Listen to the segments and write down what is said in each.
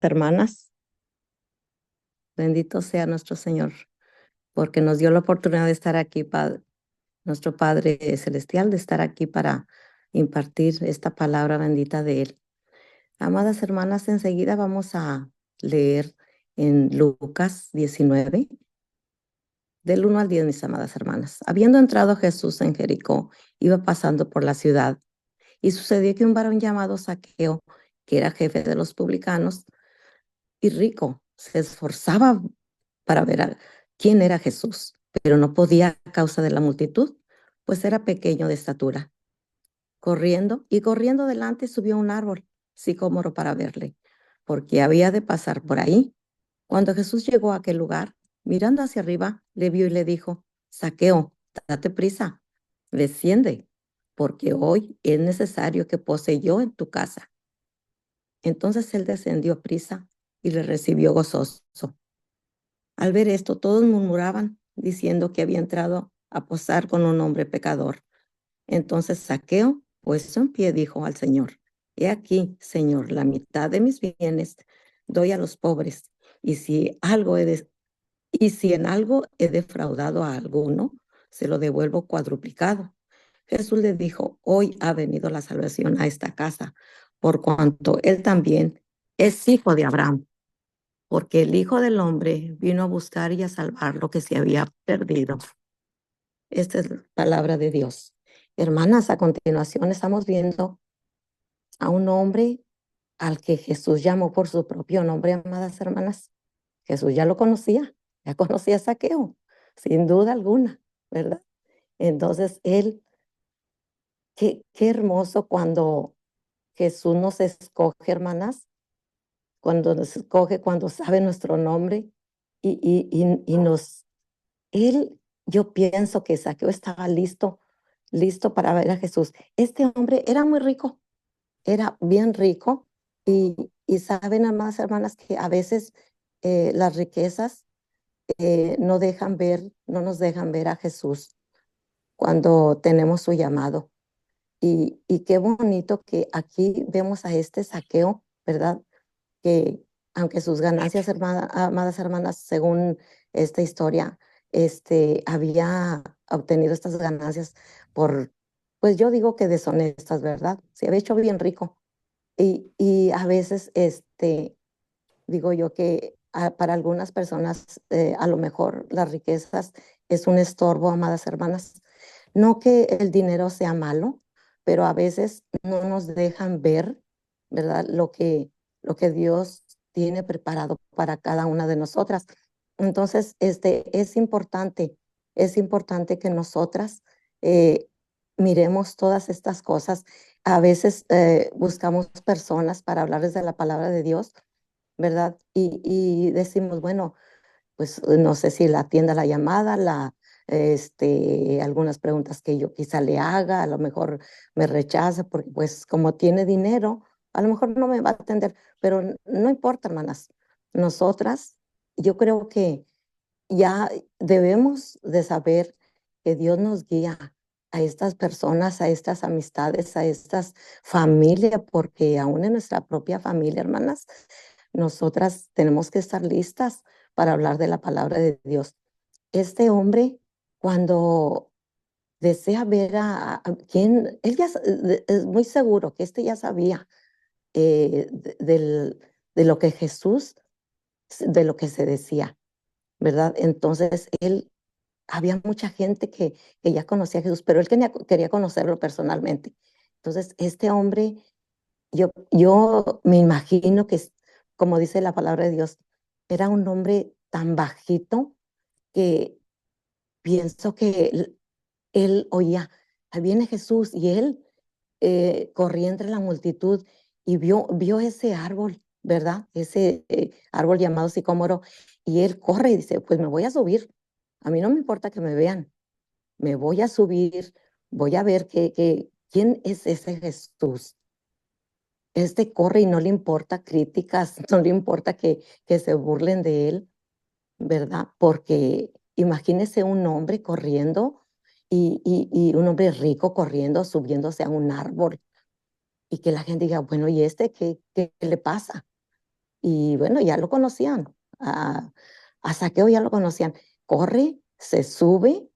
Hermanas, bendito sea nuestro Señor, porque nos dio la oportunidad de estar aquí, nuestro Padre Celestial, de estar aquí para impartir esta palabra bendita de Él. Amadas hermanas, enseguida vamos a leer en Lucas 19, del 1 al 10, mis amadas hermanas. Habiendo entrado Jesús en Jericó, iba pasando por la ciudad, y sucedió que un varón llamado Zaqueo, que era jefe de los publicanos y rico, se esforzaba para ver quién era Jesús, pero no podía a causa de la multitud, pues era pequeño de estatura. Corriendo delante subió a un árbol sicómoro para verle, porque había de pasar por ahí. Cuando Jesús llegó a aquel lugar, mirando hacia arriba, le vio y le dijo: Zaqueo, date prisa, desciende, porque hoy es necesario que pose yo en tu casa. Entonces él descendió a prisa y le recibió gozoso. Al ver esto, todos murmuraban, diciendo que había entrado a posar con un hombre pecador. Entonces Zaqueo, puesto en pie, dijo al Señor: He aquí, Señor, la mitad de mis bienes doy a los pobres, y si en algo he defraudado a alguno, se lo devuelvo cuadruplicado. Jesús le dijo: Hoy ha venido la salvación a esta casa, por cuanto él también es hijo de Abraham, porque el Hijo del Hombre vino a buscar y a salvar lo que se había perdido. Esta es la palabra de Dios. Hermanas, a continuación estamos viendo a un hombre al que Jesús llamó por su propio nombre, amadas hermanas. Jesús ya lo conocía, ya conocía a Zaqueo, sin duda alguna, ¿verdad? Entonces, qué hermoso cuando Jesús nos escoge, hermanas, cuando nos escoge, cuando sabe nuestro nombre y él, yo pienso que Zaqueo estaba listo para ver a Jesús. Este hombre era muy rico, era bien rico y saben, amadas hermanas, que a veces las riquezas no nos dejan ver a Jesús cuando tenemos su llamado. Y qué bonito que aquí vemos a este Zaqueo, ¿verdad? Que aunque sus ganancias, amadas hermanas, según esta historia, había obtenido estas ganancias por, pues yo digo que deshonestas, ¿verdad? Se había hecho bien rico. Y a veces, digo yo que para algunas personas, a lo mejor las riquezas es un estorbo, amadas hermanas. No que el dinero sea malo, pero a veces no nos dejan ver, ¿verdad? Lo que Dios tiene preparado para cada una de nosotras. Entonces, es importante que nosotras eh, miremos todas estas cosas. A veces buscamos personas para hablarles de la palabra de Dios, ¿verdad? Y decimos, bueno, pues no sé si la atienda la llamada, algunas preguntas que yo quizá le haga, a lo mejor me rechaza porque pues como tiene dinero, a lo mejor no me va a atender, pero no importa, hermanas. Nosotras, yo creo que ya debemos de saber que Dios nos guía a estas personas, a estas amistades, a estas familias, porque aún en nuestra propia familia, hermanas, nosotras tenemos que estar listas para hablar de la palabra de Dios. Este hombre, cuando desea ver a quién, él ya es muy seguro que ya sabía de lo que Jesús, de lo que se decía, ¿verdad? Entonces, había mucha gente que ya conocía a Jesús, pero él quería conocerlo personalmente. Entonces, este hombre, yo me imagino que, como dice la palabra de Dios, era un hombre tan bajito que pienso que él oía: ahí viene Jesús, y él corría entre la multitud y vio ese árbol, ¿verdad? Ese árbol llamado sicómoro, y él corre y dice: pues me voy a subir, a mí no me importa que me vean, me voy a subir, voy a ver quién es ese Jesús. Corre y no le importa críticas, no le importa que se burlen de él, ¿verdad? Porque imagínese un hombre corriendo y un hombre rico corriendo, subiéndose a un árbol y que la gente diga: bueno, ¿y qué le pasa? Y bueno, ya lo conocían, a Zaqueo ya lo conocían. Corre, se sube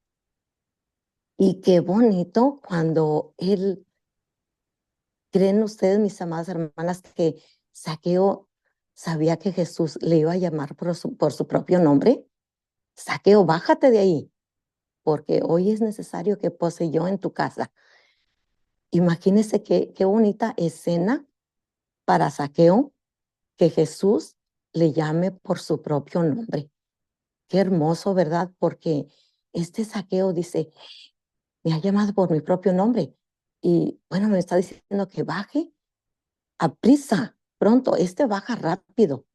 y qué bonito cuando él, ¿creen ustedes, mis amadas hermanas, que Zaqueo sabía que Jesús le iba a llamar por su propio nombre? Zaqueo, bájate de ahí, porque hoy es necesario que pose yo en tu casa. Imagínense qué bonita escena para Zaqueo, que Jesús le llame por su propio nombre. Qué hermoso, ¿verdad? Porque este Zaqueo dice, me ha llamado por mi propio nombre. Y bueno, me está diciendo que baje a prisa, pronto. Este baja rápido.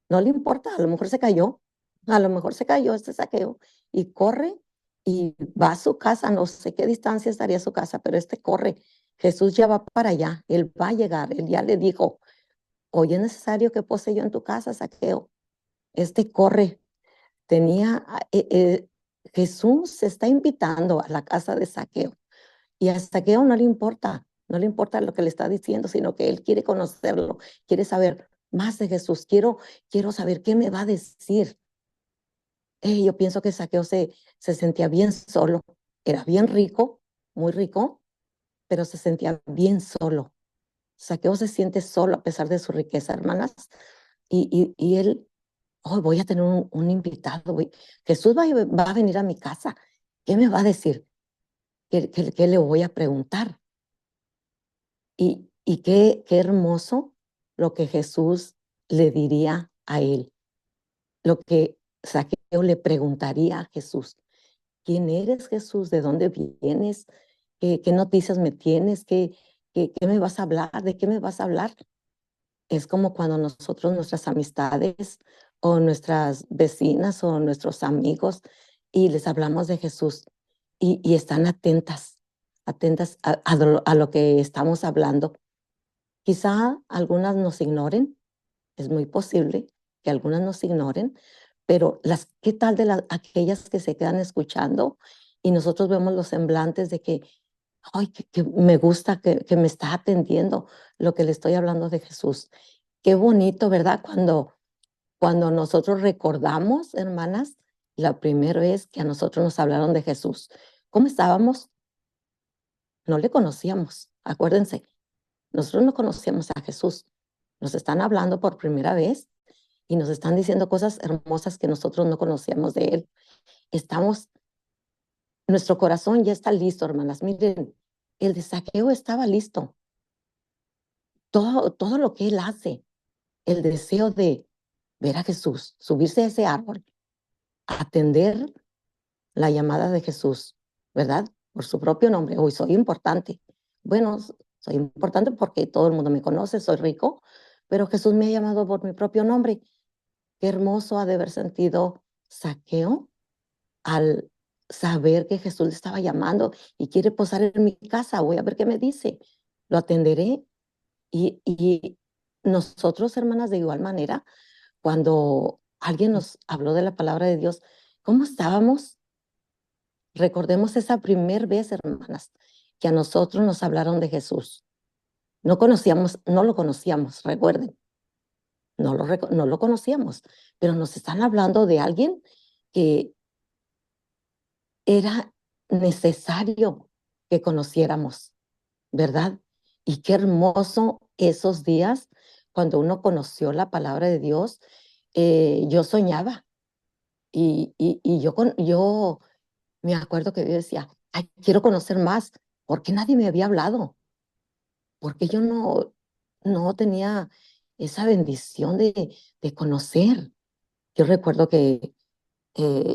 No le importa, a lo mejor se cayó. A lo mejor se cayó este Zaqueo y corre y va a su casa. No sé qué distancia estaría su casa, pero este corre. Jesús ya va para allá. Él va a llegar. Él ya le dijo, hoy es necesario que pose yo en tu casa, Zaqueo. Este corre. Tenía, Jesús se está invitando a la casa de Zaqueo y a Zaqueo no le importa, no le importa lo que le está diciendo, sino que él quiere conocerlo, quiere saber más de Jesús, quiero saber qué me va a decir. Yo pienso que Zaqueo se sentía bien solo, era bien rico, muy rico, pero se sentía bien solo. Zaqueo se siente solo a pesar de su riqueza, hermanas, y él, oh, voy a tener un invitado, Jesús va a venir a mi casa, ¿qué me va a decir? ¿Qué le voy a preguntar? Y qué hermoso lo que Jesús le diría a él, lo que Zaqueo le preguntaría a Jesús. ¿Quién eres, Jesús? ¿De dónde vienes? ¿Qué noticias me tienes? ¿Qué me vas a hablar? ¿De qué me vas a hablar? Es como cuando nosotros, nuestras amistades o nuestras vecinas o nuestros amigos, y les hablamos de Jesús y están atentas a lo que estamos hablando. Quizá algunas nos ignoren, es muy posible que algunas nos ignoren, pero ¿qué tal de aquellas que se quedan escuchando y nosotros vemos los semblantes de que, ay, que me gusta, que me está atendiendo lo que le estoy hablando de Jesús? Qué bonito, ¿verdad? Cuando nosotros recordamos, hermanas, la primera vez que a nosotros nos hablaron de Jesús. ¿Cómo estábamos? No le conocíamos, acuérdense. Nosotros no conocíamos a Jesús. Nos están hablando por primera vez y nos están diciendo cosas hermosas que nosotros no conocíamos de Él. Estamos, nuestro corazón ya está listo, hermanas. Miren, el de Zaqueo estaba listo. Todo lo que Él hace, el deseo de ver a Jesús, subirse a ese árbol, atender la llamada de Jesús, ¿verdad? Por su propio nombre. Hoy soy importante. Bueno, soy importante porque todo el mundo me conoce, soy rico, pero Jesús me ha llamado por mi propio nombre. Qué hermoso ha de haber sentido Zaqueo al saber que Jesús le estaba llamando y quiere posar en mi casa. Voy a ver qué me dice. Lo atenderé. Y nosotros, hermanas, de igual manera, cuando alguien nos habló de la palabra de Dios, ¿cómo estábamos? Recordemos esa primer vez, hermanas, que a nosotros nos hablaron de Jesús. No lo conocíamos, recuerden, no lo conocíamos, pero nos están hablando de alguien que era necesario que conociéramos, ¿verdad? Y qué hermoso esos días cuando uno conoció la palabra de Dios. Yo soñaba y yo me acuerdo que yo decía, ay, quiero conocer más, porque nadie me había hablado, porque yo no tenía esa bendición de conocer. Yo recuerdo que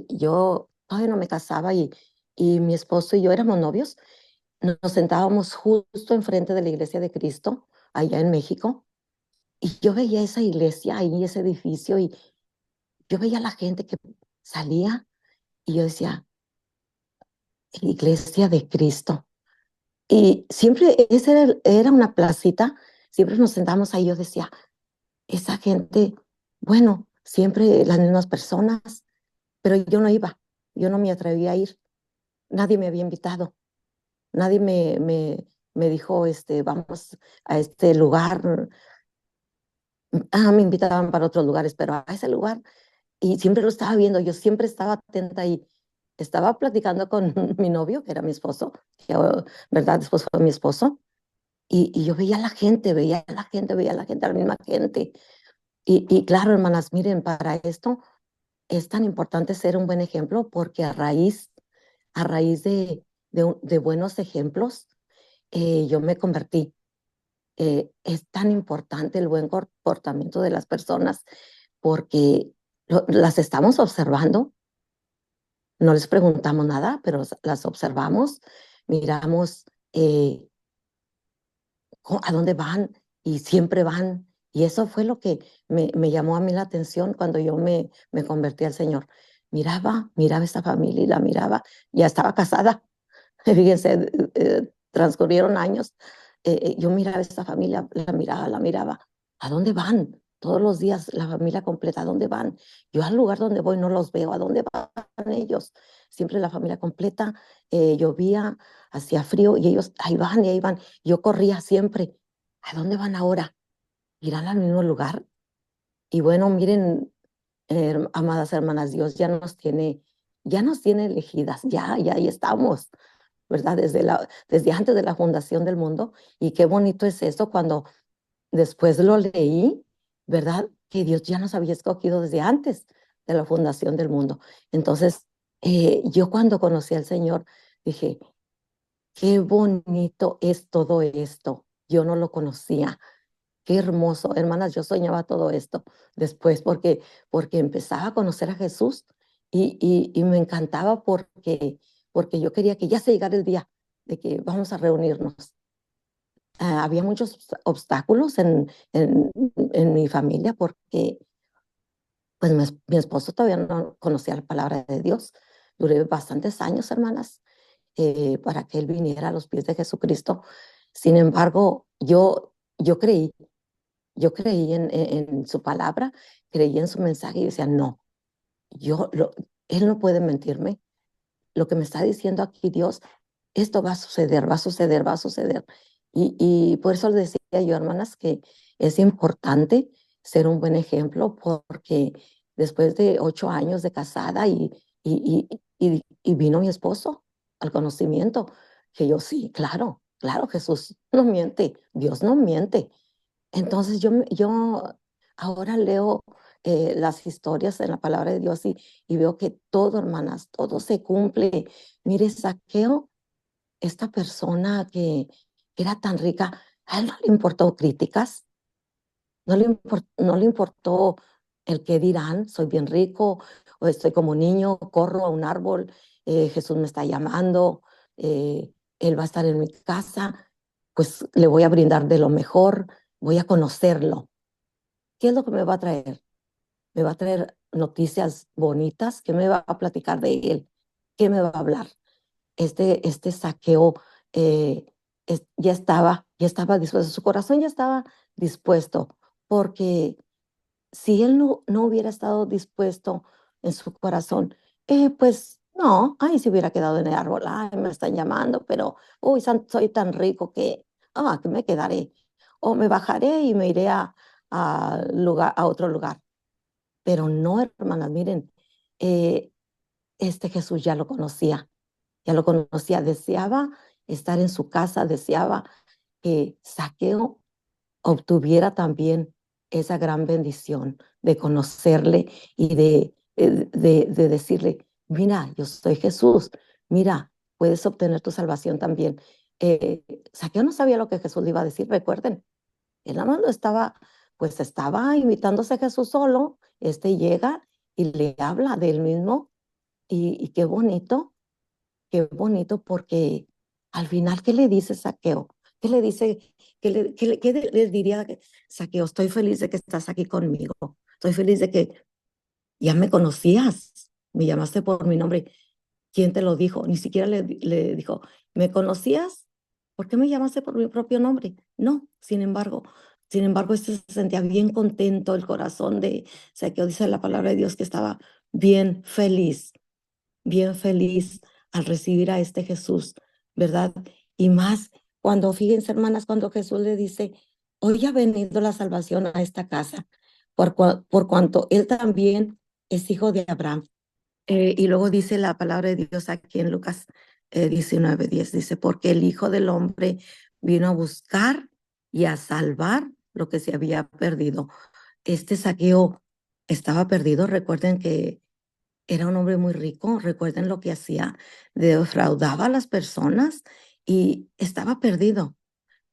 yo todavía no me casaba y mi esposo y yo éramos novios. Nos sentábamos justo enfrente de la iglesia de Cristo, allá en México, y yo veía esa iglesia ahí, ese edificio, y yo veía a la gente que salía, y yo decía, iglesia de Cristo. Y siempre, esa era una placita, siempre nos sentábamos ahí, yo decía, esa gente, bueno, siempre las mismas personas, pero yo no iba, yo no me atrevía a ir, nadie me había invitado. Nadie me dijo, vamos a este lugar. Me invitaban para otros lugares, pero a ese lugar, y siempre lo estaba viendo, yo siempre estaba atenta y estaba platicando con mi novio, que era mi esposo, que, ¿verdad? Después fue mi esposo, y yo veía a la gente, veía a la gente, veía a la gente, a la misma gente. Y claro, hermanas, miren, para esto es tan importante ser un buen ejemplo porque a raíz de buenos ejemplos, yo me convertí. Es tan importante el buen comportamiento de las personas porque las estamos observando, no les preguntamos nada, pero las observamos, miramos eh, a dónde van y siempre van. Y eso fue lo que me llamó a mí la atención cuando yo me convertí al Señor. Miraba esta familia y la miraba, ya estaba casada. Fíjense, transcurrieron años. Yo miraba esta familia, la miraba. ¿A dónde van? Todos los días la familia completa, ¿a dónde van? Yo al lugar donde voy no los veo, ¿a dónde van ellos? Siempre la familia completa, llovía, hacía frío y ellos ahí van y ahí van. Yo corría siempre. ¿A dónde van ahora? ¿Irán al mismo lugar? Y bueno, miren, amadas hermanas, Dios ya nos tiene elegidas, ya ahí estamos, ¿verdad? Desde antes de la fundación del mundo. Y qué bonito es eso cuando después lo leí, ¿verdad? Que Dios ya nos había escogido desde antes de la fundación del mundo. Entonces, yo cuando conocí al Señor, dije, qué bonito es todo esto. Yo no lo conocía. Qué hermoso. Hermanas, yo soñaba todo esto después porque empezaba a conocer a Jesús y me encantaba porque yo quería que ya se llegara el día de que vamos a reunirnos. Había muchos obstáculos en mi familia porque pues mi esposo todavía no conocía la palabra de Dios. Duré bastantes años, hermanas, para que él viniera a los pies de Jesucristo. Sin embargo, yo creí en su palabra, creí en su mensaje y decía, no, yo, lo, él no puede mentirme. Lo que me está diciendo aquí Dios, esto va a suceder, va a suceder, va a suceder. Y por eso les decía yo, hermanas, que es importante ser un buen ejemplo porque después de 8 años de casada y vino mi esposo al conocimiento, que yo sí, claro, claro, Jesús no miente, Dios no miente. Entonces yo ahora leo las historias en la palabra de Dios y veo que todo, hermanas, todo se cumple. Mire, Zaqueo, esta persona que era tan rica, a él no le importó críticas, no le importó el que dirán, soy bien rico, o estoy como niño, corro a un árbol, Jesús me está llamando, él va a estar en mi casa, pues le voy a brindar de lo mejor, voy a conocerlo. ¿Qué es lo que me va a traer? Me va a traer noticias bonitas, ¿qué me va a platicar de él? ¿Qué me va a hablar? Este Saqueo eh, ya estaba dispuesto, su corazón ya estaba dispuesto, porque si él no hubiera estado dispuesto en su corazón, pues no, ay, se hubiera quedado en el árbol, ay, me están llamando, pero, uy, soy tan rico que me quedaré, o me bajaré y me iré a otro lugar. Pero no, hermanas, miren, eh, este Jesús ya lo conocía, deseaba estar en su casa, deseaba que Saqueo obtuviera también esa gran bendición de conocerle y de decirle, mira, yo soy Jesús, mira, puedes obtener tu salvación también. Eh, Saqueo no sabía lo que Jesús le iba a decir, recuerden, él nada más pues estaba imitándose a Jesús solo, llega y le habla de él mismo y qué bonito porque al final, ¿qué le dice Saqueo? ¿Qué le dice? ¿Qué le diría Saqueo? Estoy feliz de que estás aquí conmigo. Estoy feliz de que ya me conocías. Me llamaste por mi nombre. ¿Quién te lo dijo? Ni siquiera le dijo, ¿me conocías? ¿Por qué me llamaste por mi propio nombre? No, sin embargo, se sentía bien contento el corazón de Saqueo. Dice la palabra de Dios que estaba bien feliz al recibir a este Jesús, ¿verdad? Y más cuando, fíjense hermanas, cuando Jesús le dice, hoy ha venido la salvación a esta casa, por cuanto él también es hijo de Abraham. Y luego dice la palabra de Dios aquí en Lucas 19:10, dice, porque el Hijo del Hombre vino a buscar y a salvar lo que se había perdido. Este Zaqueo estaba perdido. Recuerden que era un hombre muy rico. Recuerden lo que hacía. Defraudaba a las personas y estaba perdido.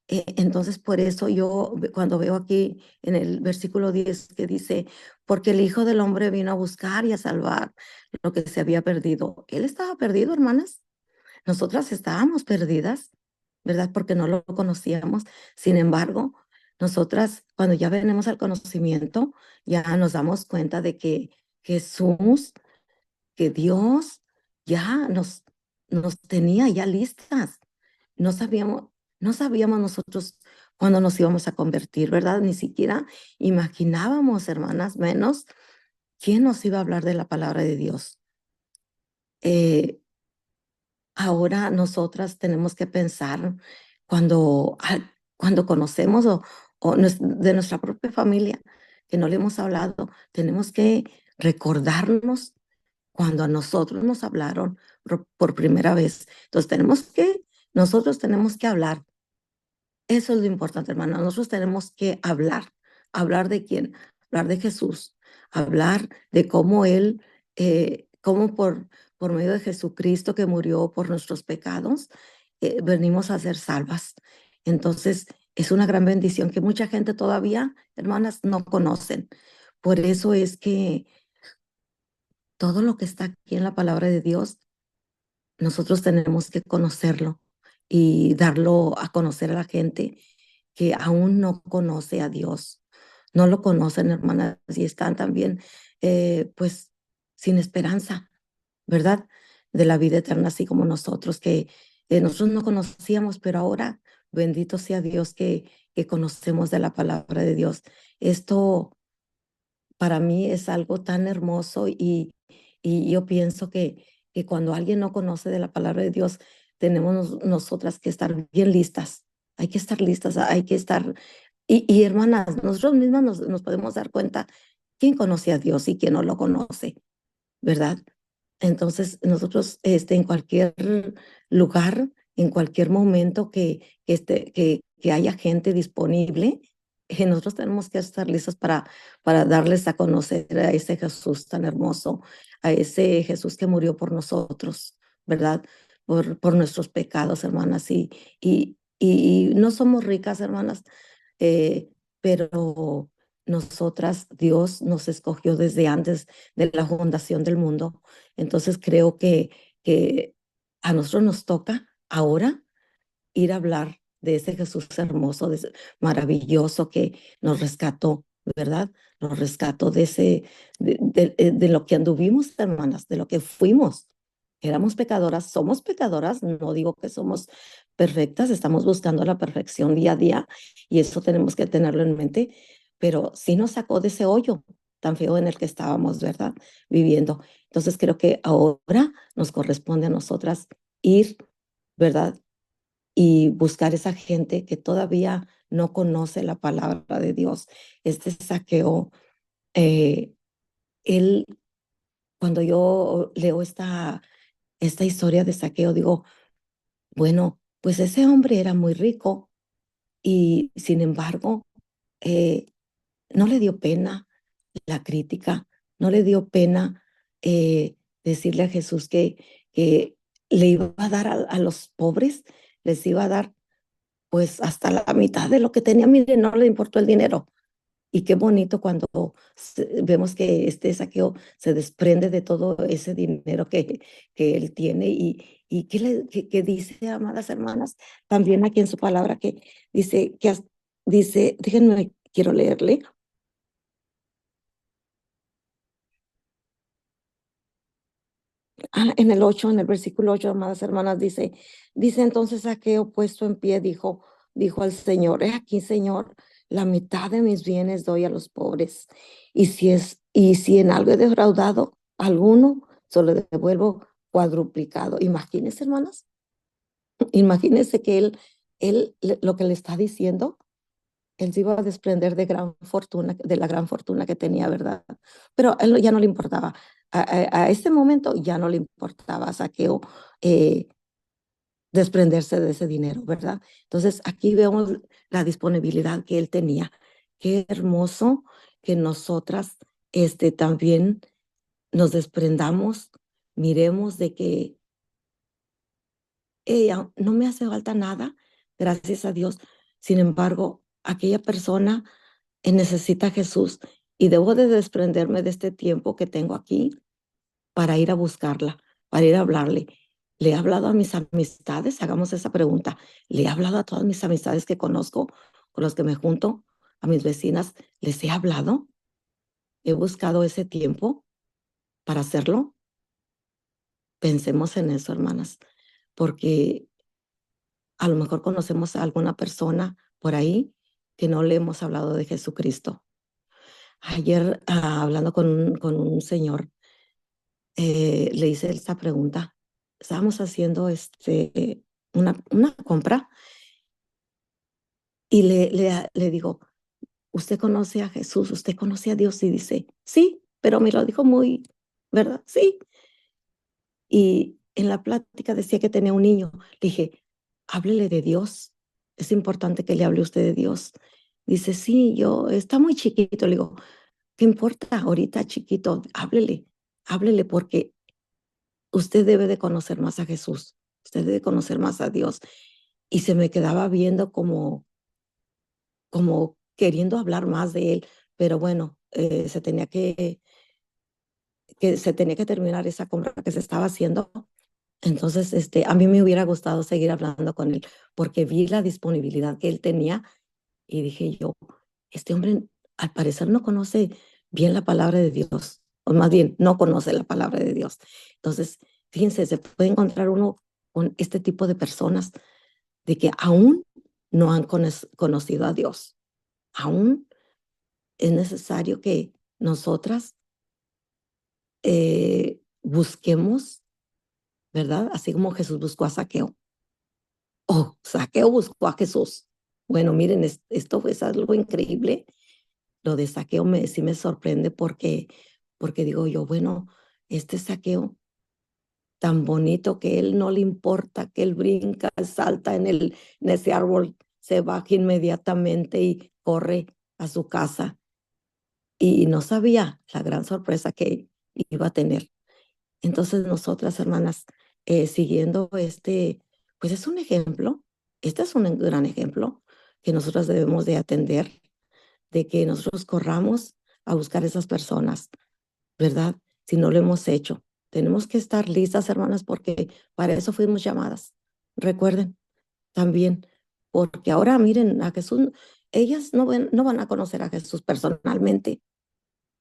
Entonces, por eso yo, cuando veo aquí en el versículo 10 que dice, porque el Hijo del Hombre vino a buscar y a salvar lo que se había perdido. Él estaba perdido, hermanas. Nosotras estábamos perdidas, ¿verdad? Porque no lo conocíamos. Sin embargo, nosotras, cuando ya venimos al conocimiento, ya nos damos cuenta de que Jesús, que Dios ya nos tenía ya listas. No sabíamos, no sabíamos nosotros cuándo nos íbamos a convertir, ¿verdad? Ni siquiera imaginábamos, hermanas, menos quién nos iba a hablar de la palabra de Dios. Eh, Ahora nosotras tenemos que pensar cuando conocemos de nuestra propia familia que no le hemos hablado, tenemos que recordarnos cuando a nosotros nos hablaron por primera vez. Entonces nosotros tenemos que hablar. Eso es lo importante, hermano. Nosotros tenemos que hablar. ¿Hablar de quién? Hablar de Jesús. Hablar de cómo Él, cómo por medio de Jesucristo que murió por nuestros pecados, venimos a ser salvas. Entonces, es una gran bendición que mucha gente todavía, hermanas, no conocen. Por eso es que todo lo que está aquí en la palabra de Dios, nosotros tenemos que conocerlo y darlo a conocer a la gente que aún no conoce a Dios. No lo conocen, hermanas, y están también, pues, sin esperanza, ¿verdad? De la vida eterna, así como nosotros, que nosotros no conocíamos, pero ahora, bendito sea Dios que conocemos de la palabra de Dios. Esto para mí es algo tan hermoso y yo pienso que cuando alguien no conoce de la palabra de Dios, tenemos nosotras que estar bien listas. Hay que estar listas, hay que estar. Y hermanas, nosotros mismas nos podemos dar cuenta quién conoce a Dios y quién no lo conoce, ¿verdad? Entonces, nosotros en cualquier lugar, en cualquier momento que haya gente disponible, nosotros tenemos que estar listos para darles a conocer a ese Jesús tan hermoso, a ese Jesús que murió por nosotros, ¿verdad? Por nuestros pecados, hermanas. Y no somos ricas, hermanas, pero nosotras, Dios nos escogió desde antes de la fundación del mundo. Entonces creo que a nosotros nos toca ahora ir a hablar de ese Jesús hermoso, de ese maravilloso que nos rescató, ¿verdad? Nos rescató de lo que anduvimos, hermanas, de lo que fuimos. Éramos pecadoras, somos pecadoras, no digo que somos perfectas, estamos buscando la perfección día a día y eso tenemos que tenerlo en mente, pero sí nos sacó de ese hoyo tan feo en el que estábamos, ¿verdad? Viviendo. Entonces creo que ahora nos corresponde a nosotras ir, ¿verdad? Y buscar esa gente que todavía no conoce la palabra de Dios. Este Saqueo, eh, él, cuando yo leo esta historia de Saqueo, digo, bueno, pues ese hombre era muy rico y sin embargo, eh, no le dio pena la crítica, no le dio pena decirle a Jesús que le iba a dar a los pobres, les iba a dar pues hasta la mitad de lo que tenía. Mire, no le importó el dinero. Y qué bonito cuando vemos que este Saqueo se desprende de todo ese dinero que él tiene y que dice, amadas hermanas, también aquí en su palabra que dice, dice, déjenme, quiero leerle. En el 8, en el versículo 8, amadas hermanas, dice entonces Saqueo puesto en pie, dijo al Señor, he aquí, Señor, la mitad de mis bienes doy a los pobres, y si en algo he defraudado a alguno, solo le devuelvo cuadruplicado. Imagínense, hermanas, imagínense que lo que le está diciendo, él se iba a desprender de gran fortuna, de la gran fortuna que tenía, ¿verdad? Pero a él ya no le importaba. A este momento ya no le importaba Saqueo desprenderse de ese dinero, ¿verdad? Entonces aquí vemos la disponibilidad que él tenía. Qué hermoso que nosotras también nos desprendamos, miremos de que no me hace falta nada, gracias a Dios. Sin embargo, aquella persona necesita a Jesús y debo de desprenderme de este tiempo que tengo aquí para ir a buscarla, para ir a hablarle. ¿Le he hablado a mis amistades? Hagamos esa pregunta. ¿Le he hablado a todas mis amistades que conozco, con los que me junto, a mis vecinas? ¿Les he hablado? ¿He buscado ese tiempo para hacerlo? Pensemos en eso, hermanas, porque a lo mejor conocemos a alguna persona por ahí que no le hemos hablado de Jesucristo. Ayer, hablando con un señor, le hice esta pregunta. Estábamos haciendo una compra y le digo, ¿usted conoce a Jesús? ¿Usted conoce a Dios? Y dice, sí, pero me lo dijo muy, ¿verdad? Sí. Y en la plática decía que tenía un niño. Le dije, háblele de Dios. Es importante que le hable usted de Dios. Dice, sí, está muy chiquito. Le digo, ¿qué importa? Ahorita chiquito, háblele porque usted debe de conocer más a Jesús. Usted debe conocer más a Dios. Y se me quedaba viendo como queriendo hablar más de él. Pero bueno, se tenía que terminar esa compra que se estaba haciendo. Entonces, a mí me hubiera gustado seguir hablando con él porque vi la disponibilidad que él tenía y dije yo, este hombre al parecer no conoce bien la palabra de Dios, o más bien no conoce la palabra de Dios. Entonces, fíjense, se puede encontrar uno con este tipo de personas de que aún no han conocido a Dios. Aún es necesario que nosotras busquemos, ¿verdad? Así como Jesús buscó a Saqueo. Oh, Saqueo buscó a Jesús. Bueno, miren, esto es algo increíble. Lo de Saqueo sí me sorprende porque digo yo, bueno, este Saqueo tan bonito que él no le importa, que él brinca, salta en ese árbol, se baja inmediatamente y corre a su casa. Y no sabía la gran sorpresa que iba a tener. Entonces nosotras, hermanas, siguiendo pues es un ejemplo, este es un gran ejemplo que nosotras debemos de atender, de que nosotros corramos a buscar esas personas, ¿verdad? Si no lo hemos hecho. Tenemos que estar listas, hermanas, porque para eso fuimos llamadas. Recuerden también, porque ahora miren a Jesús, ellas no van a conocer a Jesús personalmente,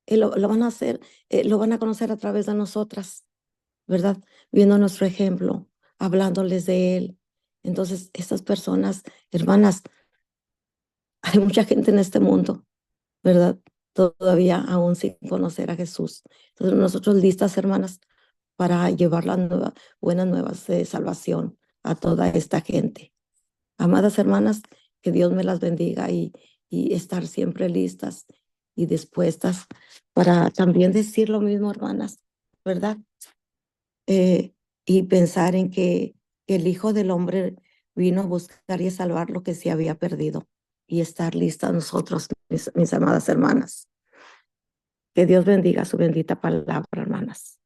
lo van a hacer, lo van a conocer a través de nosotras, ¿verdad? Viendo nuestro ejemplo, hablándoles de Él. Entonces, estas personas, hermanas, hay mucha gente en este mundo, ¿verdad? Todavía aún sin conocer a Jesús. Entonces, nosotros listas, hermanas, para llevar las buenas nuevas de salvación a toda esta gente. Amadas hermanas, que Dios me las bendiga y estar siempre listas y dispuestas para también decir lo mismo, hermanas, ¿verdad? Y pensar en que el Hijo del Hombre vino a buscar y a salvar lo que se había perdido y estar listas nosotros, mis amadas hermanas. Que Dios bendiga su bendita palabra, hermanas.